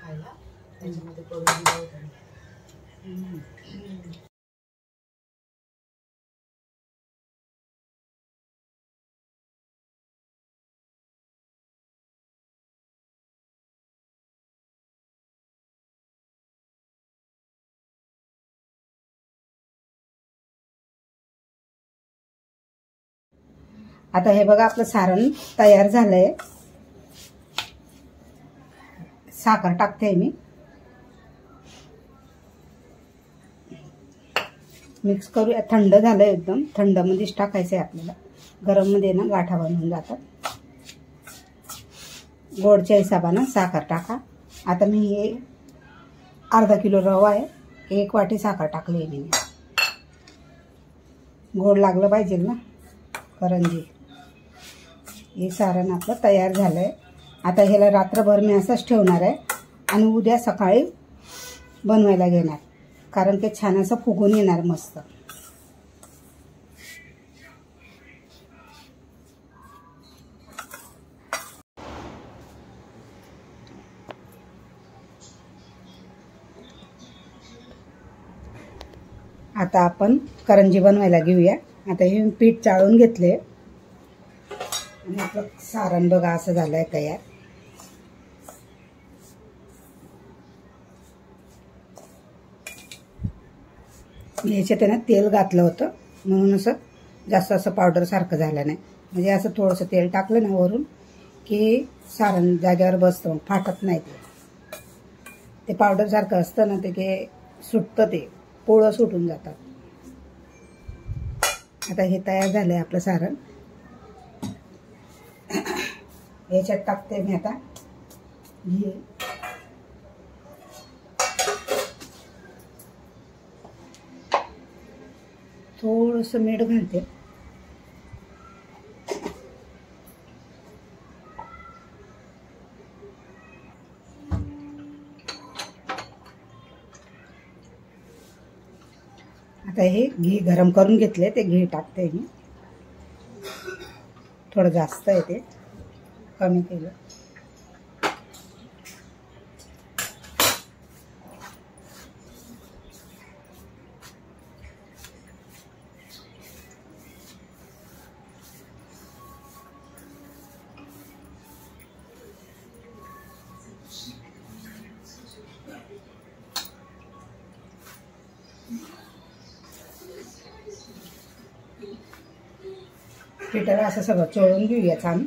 खायला त्याच्यामध्ये करून दिलं होतं. आता हे बघा आपलं सारण तयार झालंय. साखर टाकते मी. मिक्स करूया. थंड झालंय एकदम. थंड मध्येच टाकायचं आहे आपल्याला. गरम मध्ये ना गाठा बनवून जातात. गोडच्या हिशोबानं साखर टाका. आता मी हे अर्धा किलो रवा आहे. 1 वाटी साखर टाकली आहे मी. गोड लागलं पाहिजे ना करंजी. हे सारण आपलं तयार झालंय. आता ह्याला रात्रभर मी असंच ठेवणार आहे आणि उद्या सकाळी बनवायला घेणार, कारण ते छान असं फुगून येणार मस्त. आता आपण करंजी बनवायला घेऊया. आता हे पीठ चाळून घेतले आणि आपलं सारण बघा असं झालंय तयार. ह्याच्यात त्यानं तेल घातलं होतं म्हणून असं जास्त असं पावडर सारखं झालं नाही. म्हणजे असं थोडंसं तेल टाकलं ना वरून की सारण जाग्यावर बसतं, फाटत नाही. ते पावडर सारखं असतं ना ते सुटतं, ते पोळं सुटून जातात. आता हे तयार झालंय आपलं सारण. ह्याच्यात टाकते मी आता घी. थोडंसं मीठ घालते. आता हे घी गरम करून घेतले, ते घी टाकते मी. थोडं जास्त आहे, ते कमी केलं. पिठाला असं सगळं चोळून घेऊया छान.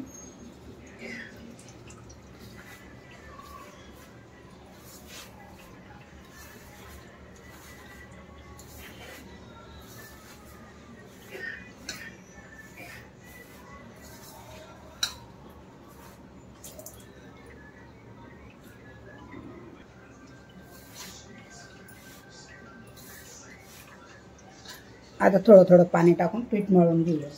आता थोडं थोडं पाणी टाकून पीठ मळून घेऊया.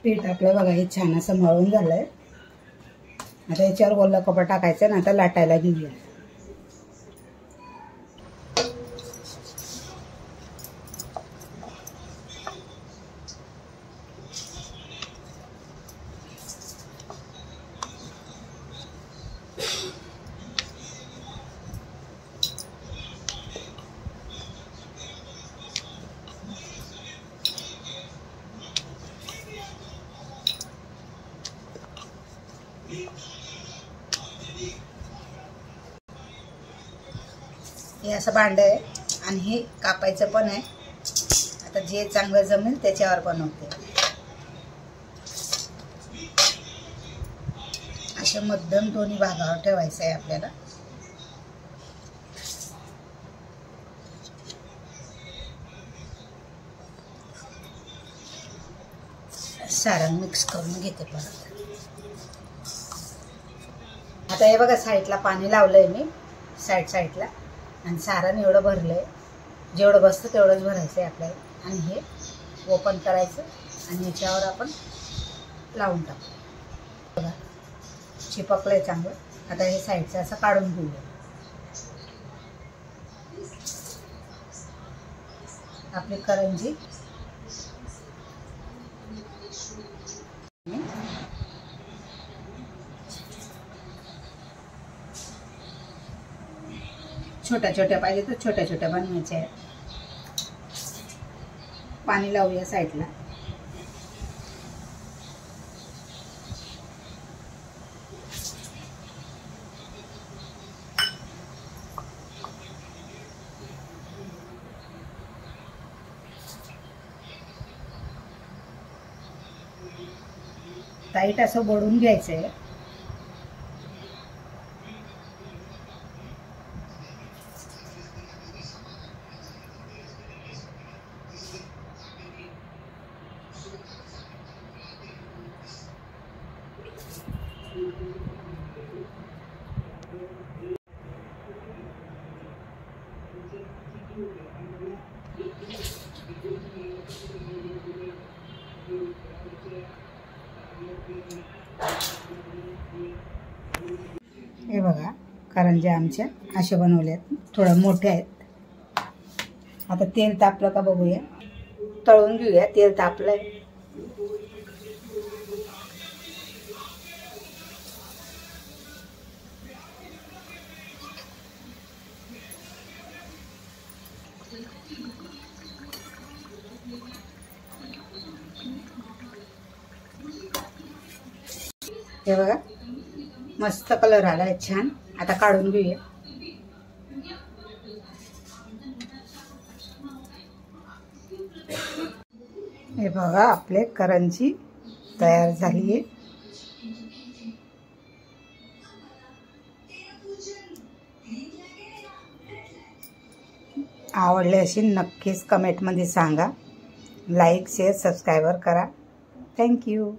पीठ आपलं बघा हे छान असं मळून झालंय. आता याच्यावर ओलं कपडा टाकायचं ना. आता लाटायला घेऊया. हे असं भांड आहे आणि हे कापायचं पण आहे. आता जे चांगलं जमेल त्याच्यावर बनवते. असे मध्यम दोन्ही भागावर ठेवायचं आहे आपल्याला. सारण मिक्स करून घेते परत. आता हे बघा साईडला पाणी लावलंय मी साईडला आणि सारण एवढं भरलंय. जेवढं बसतं तेवढंच भरायचं आहे आपल्याला. आणि हे ओपन करायचं आणि याच्यावर आपण लावून टाकू. बघा चिपकलंय चांगलं. आता हे साईडचं असं काढून घेऊया. आपली करंजी छोट्या छोट्या पाहिजे तर छोट्या छोट्या बनवायच्या आहेत. पाणी लावूया साईडला. टाईट असं बोडून घ्यायचं आहे. हे बघा करंज्या आमच्या अशा बनवल्यात. थोड्या मोठ्या आहेत. आता तेल तापलं का बघूया. तळून घेऊया. तेल तापलंय. हे बघा मस्त कलर आलाय छान. आता काढून घेऊया. हे बघा आपले करंजी तयार झाली आहे. आवडले असेल नक्कीच कमेंटमध्ये सांगा. लाईक शेअर सबस्क्राईब करा. थँक्यू.